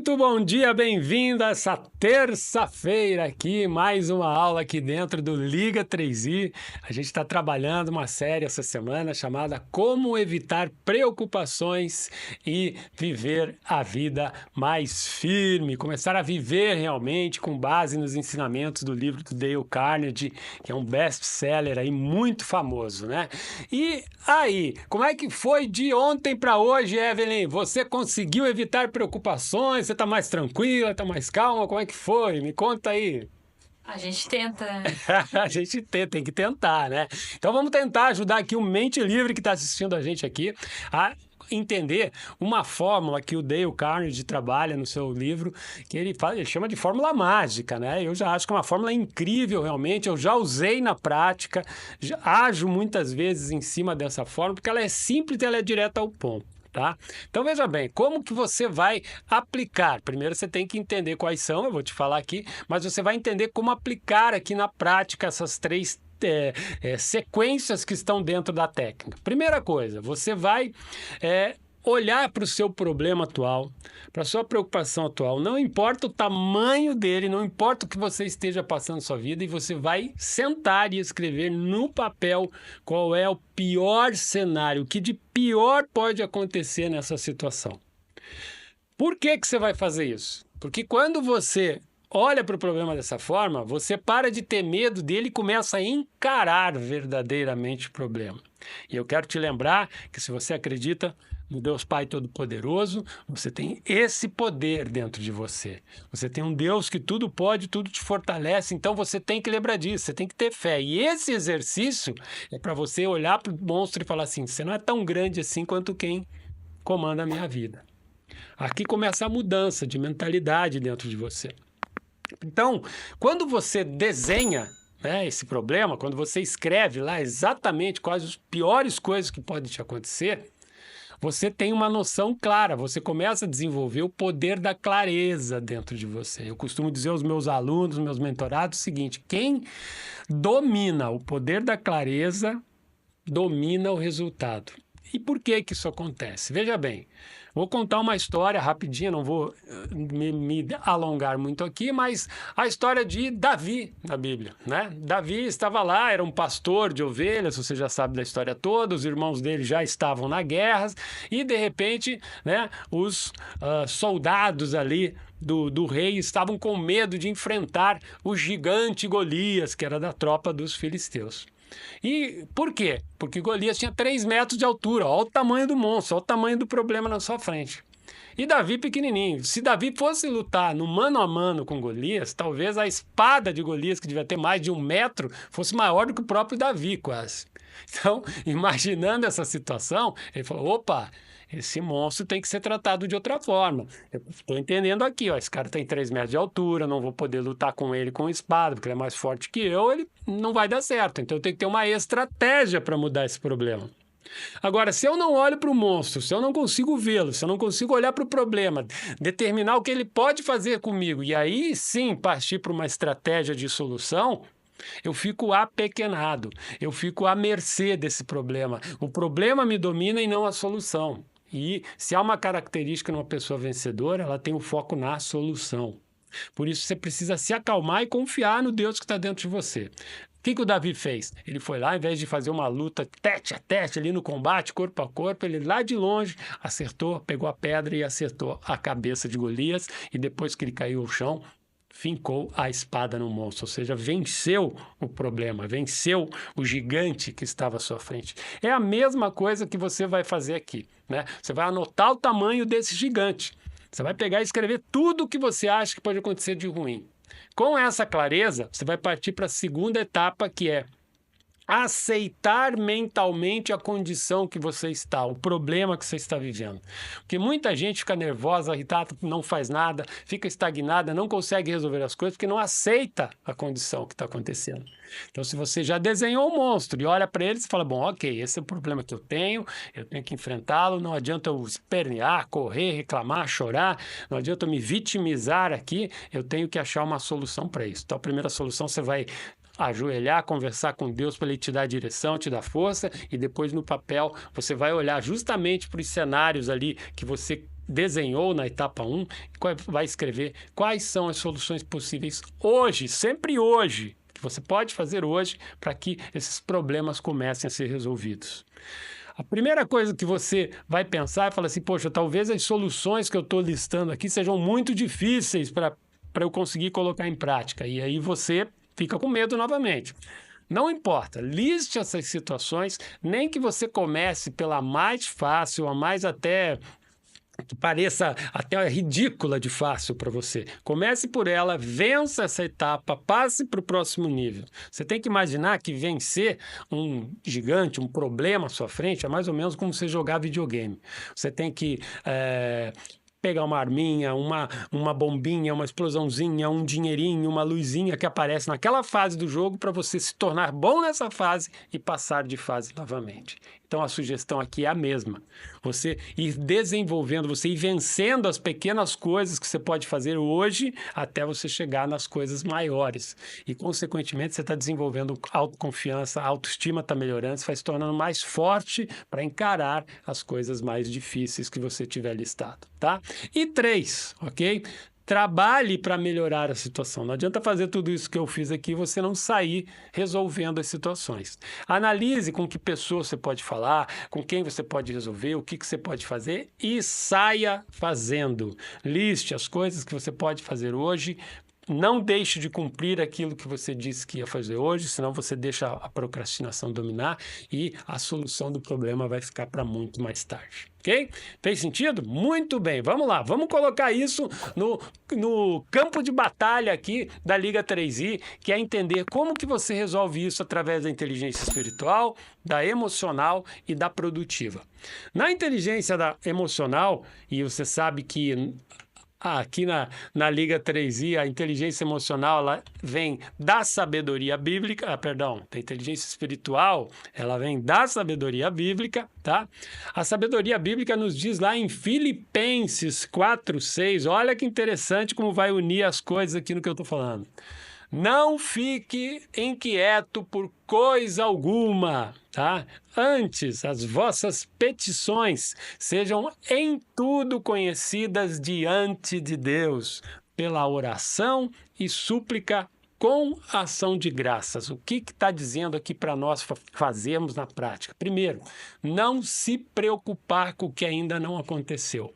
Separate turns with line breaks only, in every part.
Muito bom dia, bem-vindo a essa terça-feira aqui, mais uma aula aqui dentro do Liga 3i. A gente está trabalhando uma série essa semana chamada Como Evitar Preocupações e Viver a Vida Mais Firme. Começar a viver realmente com base nos ensinamentos do livro do Dale Carnegie, que é um best-seller aí muito famoso, né? E aí, como é que foi de ontem para hoje, Evelyn? Você conseguiu evitar preocupações? Você está mais tranquila, está mais calma? Como é que foi? Me conta aí.
A gente tenta, né?
A gente tem que tentar, né? Então vamos tentar ajudar aqui o Mente Livre que está assistindo a gente aqui a entender uma fórmula que o Dale Carnegie trabalha no seu livro, que ele chama de fórmula mágica, né? Eu já acho que é uma fórmula incrível realmente, eu já usei na prática, ajo muitas vezes em cima dessa fórmula, porque ela é simples e ela é direta ao ponto. Tá? Então veja bem, como que você vai aplicar? Primeiro você tem que entender quais são, eu vou te falar aqui, mas você vai entender como aplicar aqui na prática essas três sequências que estão dentro da técnica. Primeira coisa, você vai olhar para o seu problema atual, para a sua preocupação atual, não importa o tamanho dele, não importa o que você esteja passando na sua vida, e você vai sentar e escrever no papel qual é o pior cenário, o que de pior pode acontecer nessa situação. Por que você vai fazer isso? Porque quando você olha para o problema dessa forma, você para de ter medo dele e começa a encarar verdadeiramente o problema. E eu quero te lembrar que se você acredita no Deus Pai Todo-Poderoso, você tem esse poder dentro de você. Você tem um Deus que tudo pode, tudo te fortalece, então você tem que lembrar disso, você tem que ter fé. E esse exercício é para você olhar para o monstro e falar assim, você não é tão grande assim quanto quem comanda a minha vida. Aqui começa a mudança de mentalidade dentro de você. Então, quando você desenha esse problema, quando você escreve lá exatamente quais as piores coisas que podem te acontecer, você tem uma noção clara, você começa a desenvolver o poder da clareza dentro de você. Eu costumo dizer aos meus alunos, meus mentorados, o seguinte, quem domina o poder da clareza, domina o resultado. E por que isso acontece? Veja bem, vou contar uma história rapidinha, não vou me alongar muito aqui, mas a história de Davi na Bíblia, né? Davi estava lá, era um pastor de ovelhas, você já sabe da história toda, os irmãos dele já estavam na guerra e, de repente, né, os soldados ali do rei estavam com medo de enfrentar o gigante Golias, que era da tropa dos filisteus. E por quê? Porque Golias tinha 3 metros de altura. Olha o tamanho do monstro, olha o tamanho do problema na sua frente. E Davi pequenininho. Se Davi fosse lutar no mano a mano com Golias, talvez a espada de Golias, que devia ter mais de 1 metro, fosse maior do que o próprio Davi, quase. Então, imaginando essa situação, ele falou, opa, esse monstro tem que ser tratado de outra forma. Eu estou entendendo aqui, ó, esse cara tem 3 metros de altura, não vou poder lutar com ele com espada, porque ele é mais forte que eu, ele não vai dar certo. Então eu tenho que ter uma estratégia para mudar esse problema. Agora, se eu não olho para o monstro, se eu não consigo vê-lo, se eu não consigo olhar para o problema, determinar o que ele pode fazer comigo, e aí sim partir para uma estratégia de solução, eu fico apequenado, eu fico à mercê desse problema. O problema me domina e não a solução. E se há uma característica numa pessoa vencedora, ela tem o foco na solução. Por isso você precisa se acalmar e confiar no Deus que está dentro de você. O que o Davi fez? Ele foi lá, ao invés de fazer uma luta tete a tete ali no combate, corpo a corpo, ele lá de longe acertou, pegou a pedra e acertou a cabeça de Golias, e depois que ele caiu ao chão, fincou a espada no monstro, ou seja, venceu o problema, venceu o gigante que estava à sua frente. É a mesma coisa que você vai fazer aqui, né? Você vai anotar o tamanho desse gigante. Você vai pegar e escrever tudo o que você acha que pode acontecer de ruim. Com essa clareza, você vai partir para a segunda etapa, que é aceitar mentalmente a condição que você está, o problema que você está vivendo. Porque muita gente fica nervosa, irritada, não faz nada, fica estagnada, não consegue resolver as coisas porque não aceita a condição que está acontecendo. Então, se você já desenhou um monstro e olha para ele, você fala, bom, ok, esse é o problema que eu tenho que enfrentá-lo, não adianta eu espernear, correr, reclamar, chorar, não adianta eu me vitimizar aqui, eu tenho que achar uma solução para isso. Então, a primeira solução, você vai ajoelhar, conversar com Deus para Ele te dar direção, te dar força, e depois no papel você vai olhar justamente para os cenários ali que você desenhou na etapa 1, vai escrever quais são as soluções possíveis hoje, sempre hoje, que você pode fazer hoje para que esses problemas comecem a ser resolvidos. A primeira coisa que você vai pensar é falar assim, poxa, talvez as soluções que eu estou listando aqui sejam muito difíceis para eu conseguir colocar em prática. E aí você fica com medo novamente. Não importa, liste essas situações, nem que você comece pela mais fácil, a mais até que pareça até ridícula de fácil para você. Comece por ela, vença essa etapa, passe para o próximo nível. Você tem que imaginar que vencer um gigante, um problema à sua frente, é mais ou menos como você jogar videogame. Você tem que pegar uma arminha, uma bombinha, uma explosãozinha, um dinheirinho, uma luzinha que aparece naquela fase do jogo para você se tornar bom nessa fase e passar de fase novamente. Então, a sugestão aqui é a mesma. Você ir desenvolvendo, você ir vencendo as pequenas coisas que você pode fazer hoje até você chegar nas coisas maiores. E, consequentemente, você está desenvolvendo autoconfiança, a autoestima está melhorando, você vai se tornando mais forte para encarar as coisas mais difíceis que você tiver listado, tá? E 3, ok? Trabalhe para melhorar a situação. Não adianta fazer tudo isso que eu fiz aqui e você não sair resolvendo as situações. Analise com que pessoa você pode falar, com quem você pode resolver, o que você pode fazer e saia fazendo. Liste as coisas que você pode fazer hoje. Não deixe de cumprir aquilo que você disse que ia fazer hoje, senão você deixa a procrastinação dominar e a solução do problema vai ficar para muito mais tarde. Ok? Fez sentido? Muito bem. Vamos lá. Vamos colocar isso no campo de batalha aqui da Liga 3i, que é entender como que você resolve isso através da inteligência espiritual, da emocional e da produtiva. Na inteligência emocional, e você sabe que aqui na Liga 3i, a inteligência emocional ela vem da sabedoria bíblica, da inteligência espiritual, ela vem da sabedoria bíblica, tá? A sabedoria bíblica nos diz lá em Filipenses 4:6, olha que interessante como vai unir as coisas aqui no que eu estou falando. Não fique inquieto por coisa alguma, tá? Antes, as vossas petições sejam em tudo conhecidas diante de Deus, pela oração e súplica com ação de graças. O que está dizendo aqui para nós fazermos na prática? Primeiro, não se preocupar com o que ainda não aconteceu.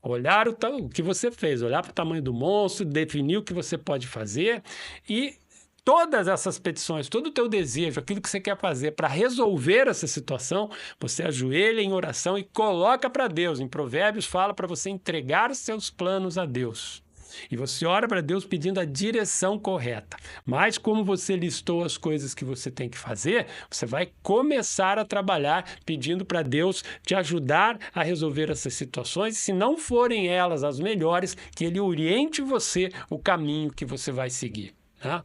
Olhar o que você fez, olhar para o tamanho do monstro, definir o que você pode fazer e todas essas petições, todo o teu desejo, aquilo que você quer fazer para resolver essa situação, você ajoelha em oração e coloca para Deus. Em Provérbios fala para você entregar seus planos a Deus. E você ora para Deus pedindo a direção correta. Mas como você listou as coisas que você tem que fazer, você vai começar a trabalhar pedindo para Deus te ajudar a resolver essas situações. Se não forem elas as melhores, que Ele oriente você o caminho que você vai seguir, tá?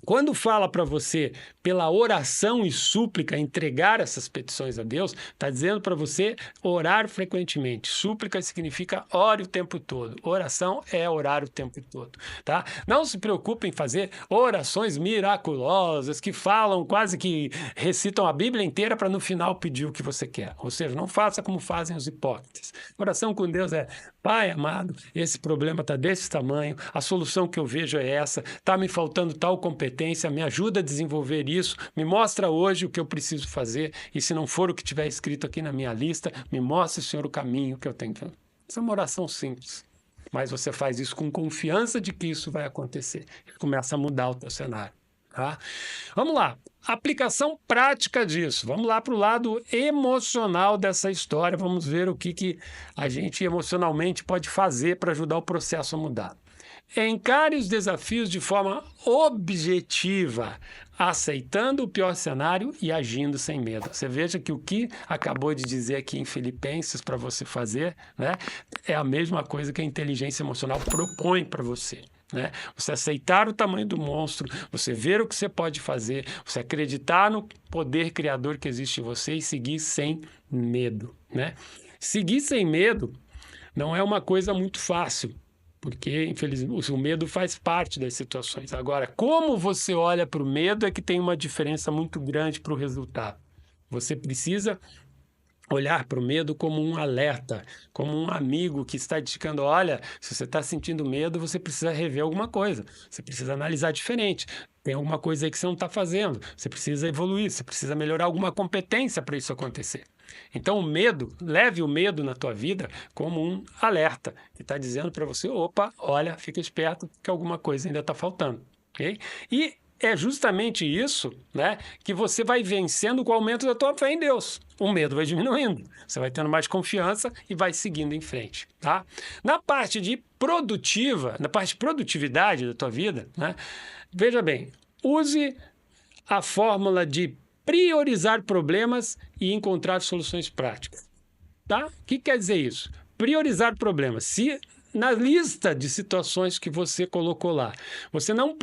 Quando fala para você, pela oração e súplica, entregar essas petições a Deus, está dizendo para você orar frequentemente. Súplica significa ore o tempo todo. Oração é orar o tempo todo, tá? Não se preocupe em fazer orações miraculosas que falam, quase que recitam a Bíblia inteira para no final pedir o que você quer. Ou seja, não faça como fazem os hipócritas. Oração com Deus é: Pai amado, esse problema está desse tamanho, a solução que eu vejo é essa, está me faltando tal competência, me ajuda a desenvolver isso, me mostra hoje o que eu preciso fazer e se não for o que tiver escrito aqui na minha lista, me mostre, Senhor, o caminho que eu tenho que fazer. Essa é uma oração simples, mas você faz isso com confiança de que isso vai acontecer e começa a mudar o teu cenário. Tá? Vamos lá, aplicação prática disso. Vamos lá para o lado emocional dessa história. Vamos ver o que a gente emocionalmente pode fazer para ajudar o processo a mudar. Encare os desafios de forma objetiva, aceitando o pior cenário e agindo sem medo. Você veja que o que acabou de dizer aqui em Filipenses para você fazer, né, é a mesma coisa que a inteligência emocional propõe para você. Né? Você aceitar o tamanho do monstro, você ver o que você pode fazer, você acreditar no poder criador que existe em você e seguir sem medo. Né? Seguir sem medo não é uma coisa muito fácil, porque, infelizmente, o medo faz parte das situações. Agora, como você olha para o medo é que tem uma diferença muito grande para o resultado. Você precisa olhar para o medo como um alerta, como um amigo que está indicando, olha, se você está sentindo medo, você precisa rever alguma coisa, você precisa analisar diferente, tem alguma coisa aí que você não está fazendo, você precisa evoluir, você precisa melhorar alguma competência para isso acontecer. Então, o medo, leve o medo na tua vida como um alerta, que está dizendo para você, opa, olha, fica esperto que alguma coisa ainda está faltando. Okay? E é justamente isso, né, que você vai vencendo com o aumento da tua fé em Deus. O medo vai diminuindo, você vai tendo mais confiança e vai seguindo em frente, tá? Na parte de produtividade da tua vida, né, veja bem, use a fórmula de priorizar problemas e encontrar soluções práticas, tá? O que quer dizer isso? Priorizar problemas. Se na lista de situações que você colocou lá, você não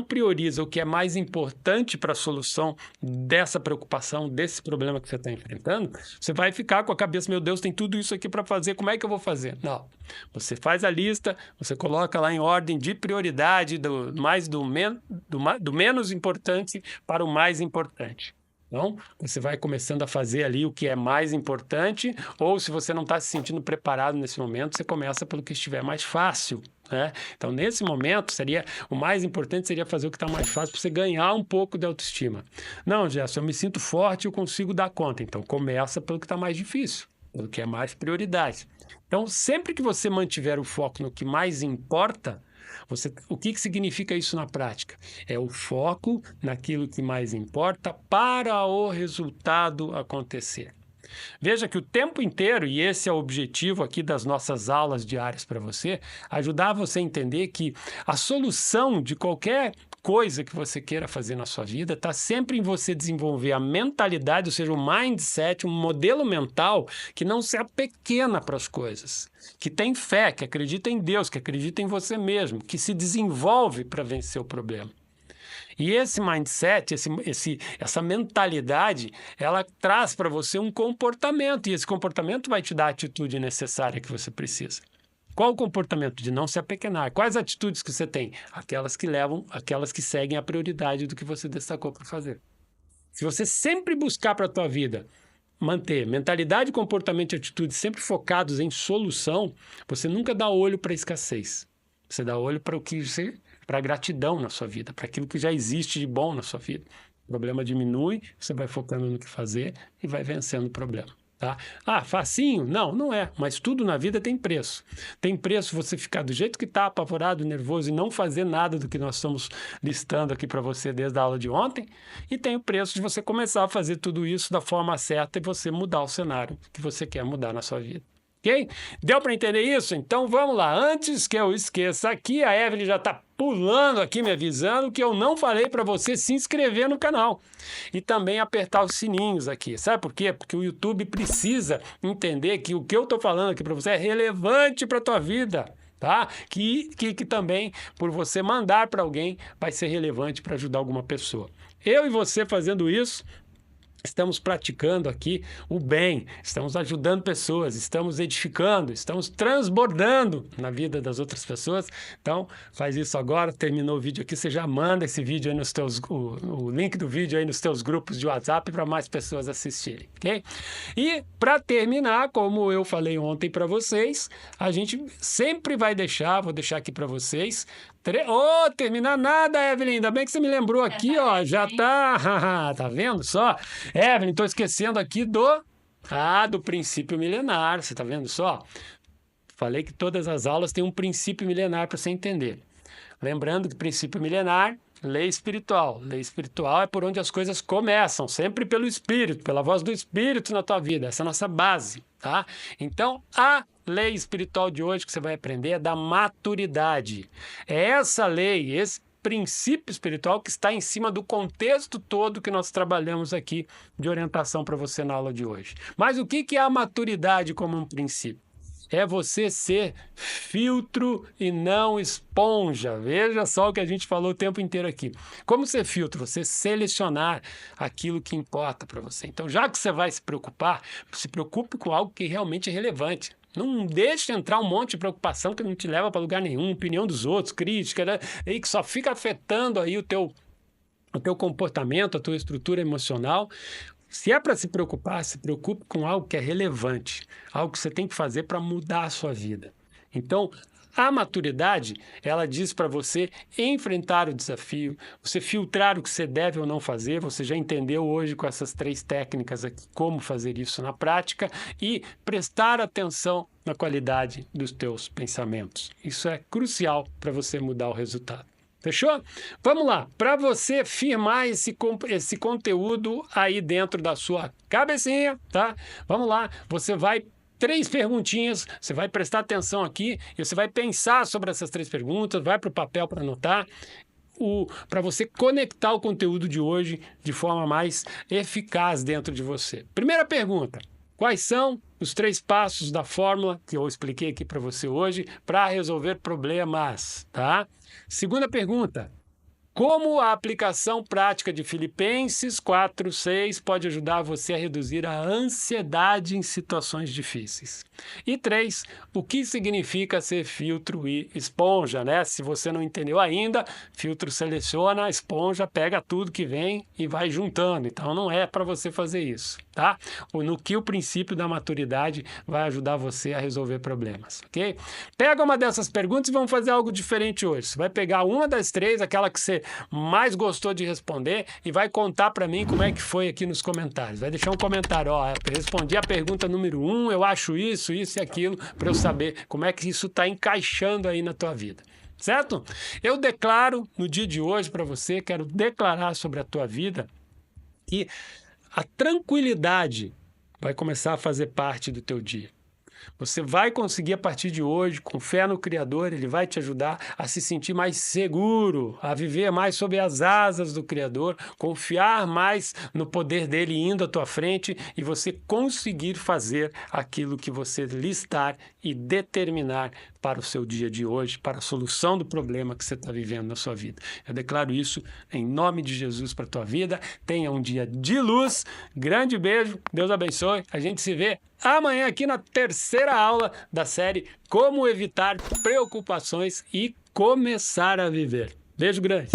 prioriza o que é mais importante para a solução dessa preocupação, desse problema que você está enfrentando, você vai ficar com a cabeça, meu Deus, tem tudo isso aqui para fazer, como é que eu vou fazer? Não. Você faz a lista, você coloca lá em ordem de prioridade, do menos importante para o mais importante. Então, você vai começando a fazer ali o que é mais importante, ou se você não está se sentindo preparado nesse momento, você começa pelo que estiver mais fácil, né? Então, nesse momento, o mais importante seria fazer o que está mais fácil para você ganhar um pouco de autoestima. Não, Gerson, eu me sinto forte, eu consigo dar conta. Então, começa pelo que está mais difícil, pelo que é mais prioridade. Então, sempre que você mantiver o foco no que mais importa, o que significa isso na prática? É o foco naquilo que mais importa para o resultado acontecer. Veja que o tempo inteiro, e esse é o objetivo aqui das nossas aulas diárias para você, ajudar você a entender que a solução de qualquer coisa que você queira fazer na sua vida está sempre em você desenvolver a mentalidade, ou seja, o mindset, um modelo mental que não se apequena para as coisas, que tem fé, que acredita em Deus, que acredita em você mesmo, que se desenvolve para vencer o problema. E esse mindset, essa mentalidade, ela traz para você um comportamento, e esse comportamento vai te dar a atitude necessária que você precisa. Qual o comportamento? De não se apequenar. Quais atitudes que você tem? Aquelas que seguem a prioridade do que você destacou para fazer. Se você sempre buscar para a tua vida manter mentalidade, comportamento e atitude sempre focados em solução, você nunca dá olho para a escassez. Você dá olho para a gratidão na sua vida, para aquilo que já existe de bom na sua vida. O problema diminui, você vai focando no que fazer e vai vencendo o problema. Tá? Ah, facinho? Não, não é. Mas tudo na vida tem preço. Tem preço você ficar do jeito que está, apavorado, nervoso e não fazer nada do que nós estamos listando aqui para você desde a aula de ontem. E tem o preço de você começar a fazer tudo isso da forma certa e você mudar o cenário que você quer mudar na sua vida. Ok? Deu para entender isso? Então vamos lá. Antes que eu esqueça aqui, a Evelyn já está pulando aqui me avisando que eu não falei para você se inscrever no canal e também apertar os sininhos aqui. Sabe por quê? Porque o YouTube precisa entender que o que eu estou falando aqui para você é relevante para a tua vida. Tá? Que também, por você mandar para alguém, vai ser relevante para ajudar alguma pessoa. Eu e você fazendo isso, estamos praticando aqui o bem, estamos ajudando pessoas, estamos edificando, estamos transbordando na vida das outras pessoas. Então, faz isso agora, terminou o vídeo aqui, você já manda esse vídeo aí o link do vídeo aí nos teus grupos de WhatsApp para mais pessoas assistirem, ok? E, para terminar, como eu falei ontem para vocês, a gente sempre vai vou deixar aqui para vocês. Terminar nada, Evelyn, ainda bem que você me lembrou aqui, ó, já tá, tá vendo só? Evelyn, estou esquecendo aqui do princípio milenar, você tá vendo só? Falei que todas as aulas têm um princípio milenar para você entender. Lembrando que princípio milenar, lei espiritual. Lei espiritual é por onde as coisas começam, sempre pelo Espírito, pela voz do Espírito na tua vida. Essa é a nossa base, tá? Então, a lei espiritual de hoje que você vai aprender é da maturidade. É essa lei, esse princípio espiritual que está em cima do contexto todo que nós trabalhamos aqui de orientação para você na aula de hoje. Mas o que é a maturidade como um princípio? É você ser filtro e não esponja. Veja só o que a gente falou o tempo inteiro aqui. Como ser filtro? Você selecionar aquilo que importa para você. Então, já que você vai se preocupe com algo que realmente é relevante. Não deixe entrar um monte de preocupação que não te leva para lugar nenhum, opinião dos outros, crítica, né? E que só fica afetando aí o teu comportamento, a tua estrutura emocional. Se é para se preocupe com algo que é relevante, algo que você tem que fazer para mudar a sua vida. Então, a maturidade, ela diz para você enfrentar o desafio, você filtrar o que você deve ou não fazer. Você já entendeu hoje com essas 3 técnicas aqui como fazer isso na prática e prestar atenção na qualidade dos teus pensamentos. Isso é crucial para você mudar o resultado. Fechou? Vamos lá. Para você firmar esse conteúdo aí dentro da sua cabecinha, tá? Vamos lá. Você vai 3 perguntinhas, você vai prestar atenção aqui e você vai pensar sobre essas 3 perguntas, vai para o papel para anotar, para você conectar o conteúdo de hoje de forma mais eficaz dentro de você. Primeira pergunta: quais são os 3 passos da fórmula que eu expliquei aqui para você hoje para resolver problemas, tá? Segunda pergunta: como a aplicação prática de Filipenses 4:6 pode ajudar você a reduzir a ansiedade em situações difíceis? E 3, o que significa ser filtro e esponja, né? Se você não entendeu ainda, filtro seleciona, esponja pega tudo que vem e vai juntando. Então não é para você fazer isso, tá? No que o princípio da maturidade vai ajudar você a resolver problemas, ok? Pega uma dessas perguntas e vamos fazer algo diferente hoje. Você vai pegar uma das 3, aquela que você mais gostou de responder, e vai contar para mim como é que foi aqui nos comentários. Vai deixar um comentário: ó, respondi a pergunta número 1, eu acho isso e aquilo, para eu saber como é que isso está encaixando aí na tua vida. Certo? Eu declaro no dia de hoje para você, quero declarar sobre a tua vida que a tranquilidade vai começar a fazer parte do teu dia. Você vai conseguir, a partir de hoje, com fé no Criador, Ele vai te ajudar a se sentir mais seguro, a viver mais sob as asas do Criador, confiar mais no poder dEle indo à tua frente e você conseguir fazer aquilo que você listar e determinar para o seu dia de hoje, para a solução do problema que você está vivendo na sua vida. Eu declaro isso em nome de Jesus para a tua vida. Tenha um dia de luz. Grande beijo. Deus abençoe. A gente se vê amanhã aqui na 3ª aula da série Como Evitar Preocupações e Começar a Viver. Beijo grande.